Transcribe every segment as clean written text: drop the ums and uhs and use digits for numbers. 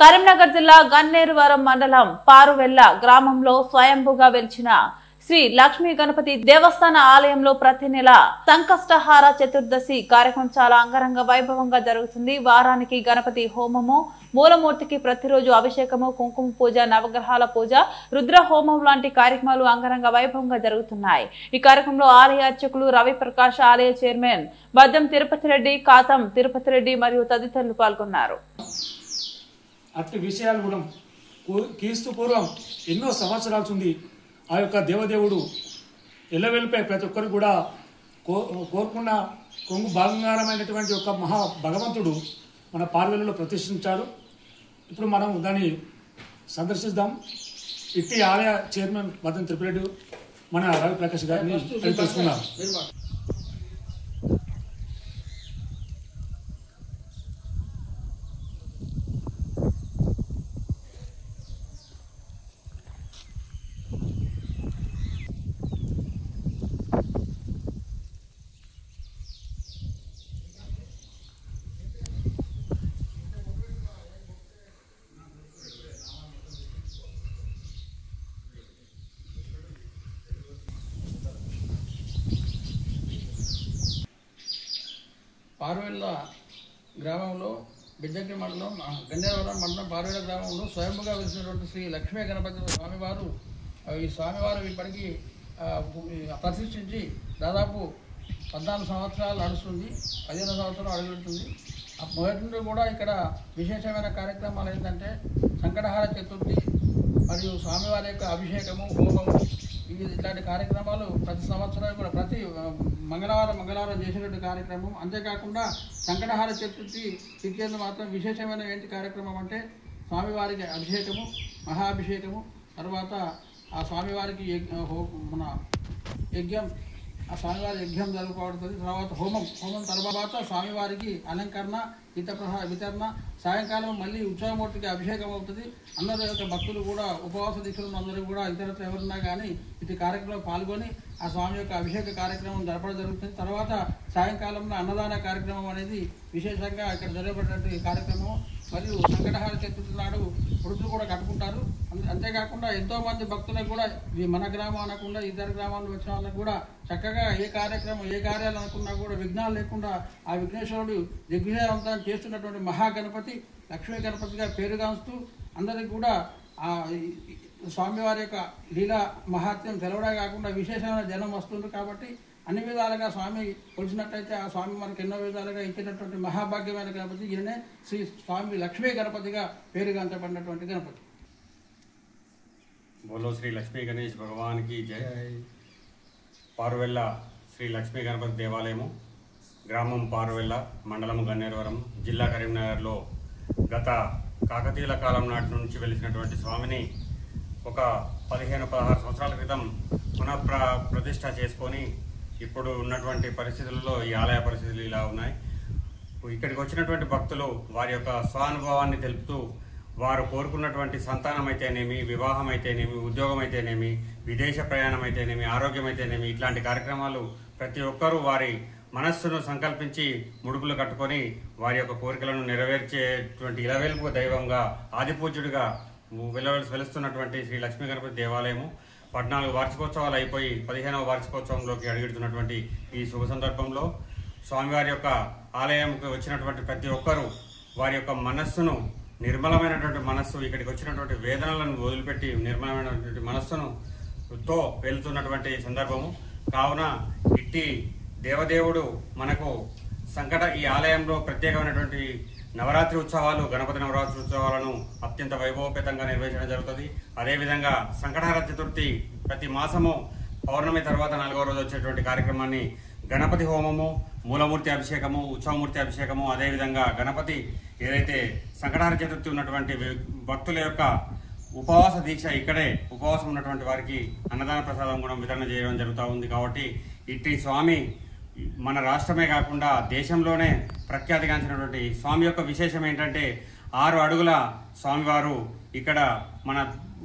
కరీంనగర్ జిల్లా గన్నేరువరం మండలం పారువెల్ల గ్రామంలో స్వయంభూగా వెలిచిన శ్రీ లక్ష్మీ గణపతి దేవస్థాన ఆలయంలో ప్రతి నెల సంకష్టహార చతుర్దశి కార్యక్రమం చాలా అంగరంగ వైభవంగా జరుగుతుంది. వారానికి గణపతి హోమము, మూలమూర్తికి ప్రతిరోజు అభిషేకము, కుంకుమ పూజ, నవగ్రహాల పూజ, రుద్ర హోమం లాంటి కార్యక్రమాలు అంగరంగ వైభవంగా జరుగుతున్నాయి. ఈ కార్యక్రమంలో ఆలయ అర్చకులు రవి ప్రకాష్, ఆలయ చైర్మన్ బద్దం తిరుపతి రెడ్డి, కాతం తిరుపతి రెడ్డి మరియు తదితరులు పాల్గొన్నారు. అట్టి విషయాలు కూడా క్రీస్తు పూర్వం ఎన్నో సంవత్సరాలు ఉంది. ఆ యొక్క దేవదేవుడు ఎల్లవెల్లిపై ప్రతి ఒక్కరు కూడా కోరుకున్న కొంగు బంగారమైనటువంటి ఒక మహా భగవంతుడు మన పార్వెల్లలో ప్రతిష్ఠించాడు. ఇప్పుడు మనం దాన్ని సందర్శిద్దాం. ఇట్టి ఆలయ చైర్మన్ బద్దం తిరుపతి రెడ్డి మన రవి ప్రకాష్ గారిని తెలుసుకుందాం. పారువెల్ల గ్రామంలో బిజ్జగిరి మండలం గన్నేరువరం మండలం పారువెల్ల గ్రామంలో స్వయంగా వెలిసినటువంటి శ్రీ లక్ష్మీ గణపతి స్వామివారు ఈ స్వామివారు ఇప్పటికీ ప్రతిష్ఠించి దాదాపు 14 సంవత్సరాలు నడుస్తుంది, 15 సంవత్సరాలు అడుగుతుంది. మొదటి నుండి కూడా ఇక్కడ విశేషమైన కార్యక్రమాలు ఏంటంటే సంకటహార చతుర్థి మరియు స్వామివారి యొక్క అభిషేకము, హోమము, ఇట్లాంటి కార్యక్రమాలు ప్రతి సంవత్సరం కూడా ప్రతి మంగళవారం చేసేటువంటి కార్యక్రమం. అంతేకాకుండా సంకటహార చతుర్థి తిథి మాత్రం విశేషమైన ఏంటి కార్యక్రమం అంటే స్వామివారికి అభిషేకము, మహాభిషేకము, తర్వాత ఆ స్వామివారికి మన యజ్ఞం, ఆ స్వామివారి యజ్ఞం జరుపుకోబడుతుంది. తర్వాత హోమం తర్వాత స్వామివారికి అలంకరణ, వితరణ, సాయంకాలం మళ్ళీ ఉత్సవమూర్తికి అభిషేకం అవుతుంది. అందరూ యొక్క భక్తులు కూడా ఉపవాస దీక్షలు అందరూ కూడా ఇతరత్ర ఎవరున్నా కానీ ఇటు కార్యక్రమంలో పాల్గొని ఆ స్వామి యొక్క అభిషేక కార్యక్రమం జరపడం జరుగుతుంది. తర్వాత సాయంకాలంలో అన్నదాన కార్యక్రమం అనేది విశేషంగా ఇక్కడ జరగబడినటువంటి కార్యక్రమం. మరియు సంకటహార చతుర్థి నాడు ఉడుపులు కూడా కట్టుకుంటారు. అంతేకాకుండా ఎంతోమంది భక్తులకు కూడా మన గ్రామం అనకుండా ఇతర గ్రామాల్లో వచ్చిన వాళ్ళకు కూడా చక్కగా ఏ కార్యాలు అనుకున్నా కూడా విఘ్నాలు లేకుండా ఆ విఘ్నేశ్వరుడు దిగ్విజయవంతం చేస్తున్నటువంటి మహాగణపతి లక్ష్మీ గణపతిగా పేరుగాంచుతూ అందరికీ కూడా ఆ స్వామివారి యొక్క లీలా మహాత్మ్యం తెలవడే కాకుండా విశేషమైన జనం వస్తుంది. కాబట్టి అన్ని విధాలుగా స్వామి కొలిసినట్లయితే ఆ స్వామి మనకు ఎన్నో విధాలుగా ఇచ్చినటువంటి మహాభాగ్యమైన గణపతి. ఈయనే శ్రీ స్వామి లక్ష్మీ గణపతిగా పేరుగాంచబడినటువంటి గణపతి. బోలో శ్రీ లక్ష్మీ గణేష్ భగవాన్కి జై. పారువెల్ల శ్రీ లక్ష్మీ గణపతి దేవాలయము, గ్రామం పారువెల్ల, మండలం గన్నేరువరం, జిల్లా కరీంనగర్లో గత కాకతీయుల కాలం నాటి నుంచి వెలిసినటువంటి స్వామిని ఒక 15-16 సంవత్సరాల క్రితం ప్రతిష్ఠ చేసుకొని ఇప్పుడు ఉన్నటువంటి పరిస్థితుల్లో ఈ ఆలయ పరిస్థితులు ఇలా ఉన్నాయి. ఇక్కడికి వచ్చినటువంటి భక్తులు వారి యొక్క స్వానుభవాన్ని తెలుపుతూ వారు కోరుకున్నటువంటి సంతానం అయితేనేమి, వివాహం అయితేనేమి, ఉద్యోగం అయితేనేమి, విదేశ ప్రయాణం అయితేనేమి, ఆరోగ్యం అయితేనేమి, ఇట్లాంటి కార్యక్రమాలు ప్రతి ఒక్కరూ వారి మనస్సును సంకల్పించి ముడుపులు కట్టుకొని వారి యొక్క కోరికలను నెరవేర్చేటువంటి ఇలవేల్పు దైవంగా ఆదిపూజ్యుడిగా వెలుస్తున్నటువంటి శ్రీ లక్ష్మీ గణపతి దేవాలయము 14 వార్షికోత్సవాలు అయిపోయి 15వ వార్షికోత్సవంలోకి అడుగుతున్నటువంటి ఈ శుభ సందర్భంలో స్వామివారి యొక్క ఆలయంకి వచ్చినటువంటి ప్రతి ఒక్కరూ వారి యొక్క మనస్సును, నిర్మలమైనటువంటి మనస్సు, ఇక్కడికి వచ్చినటువంటి వేదనలను వదిలిపెట్టి నిర్మలమైనటువంటి మనస్సుతో వెళ్తున్నటువంటి సందర్భము. కావున ఇట్టి దేవదేవుడు మనకు ఈ ఆలయంలో ప్రత్యేకమైనటువంటి నవరాత్రి ఉత్సవాలు, గణపతి నవరాత్రి ఉత్సవాలను అత్యంత వైభవపేతంగా నిర్వహించడం జరుగుతుంది. అదేవిధంగా సంకటహార చతుర్థి ప్రతి మాసము పౌర్ణమి తర్వాత 4వ రోజు వచ్చేటువంటి కార్యక్రమాన్ని గణపతి హోమము, మూలమూర్తి అభిషేకము, ఉత్సవమూర్తి అభిషేకము, అదేవిధంగా గణపతి ఏదైతే సంకటహార చతుర్థి ఉన్నటువంటి భక్తుల యొక్క ఉపవాస దీక్ష, ఇక్కడే ఉపవాసం ఉన్నటువంటి వారికి అన్నదాన ప్రసాదం కూడా వితరణ చేయడం జరుగుతూ ఉంది. కాబట్టి ఇట్టి స్వామి మన రాష్ట్రమే కాకుండా దేశంలోనే ప్రఖ్యాతిగాంచినటువంటి స్వామి యొక్క విశేషం ఏంటంటే 6 అడుగుల స్వామివారు ఇక్కడ మన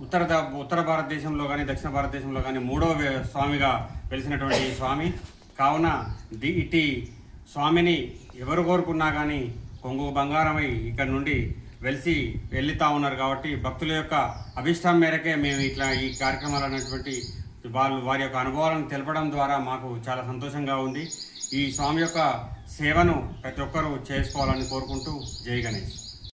ఉత్తర భారతదేశంలో కానీ దక్షిణ భారతదేశంలో కానీ 3వ స్వామిగా వెలిసినటువంటి స్వామి. కావున ఇట్టి స్వామిని ఎవరు కోరుకున్నా కానీ కొంగు బంగారమై ఇక్కడ నుండి వెలిసి వెళ్తా ఉన్నారు. కాబట్టి భక్తుల యొక్క అభిష్టం మేరకే మేము ఇట్లా ఈ కార్యక్రమాలు అనేటువంటి వారి యొక్క అనుభవాలను తెలపడం ద్వారా మాకు చాలా సంతోషంగా ఉంది. ఈ స్వామి యొక్క సేవను ప్రతి ఒక్కరూ చేసుకోవాలని కోరుకుంటూ జై గణేష్.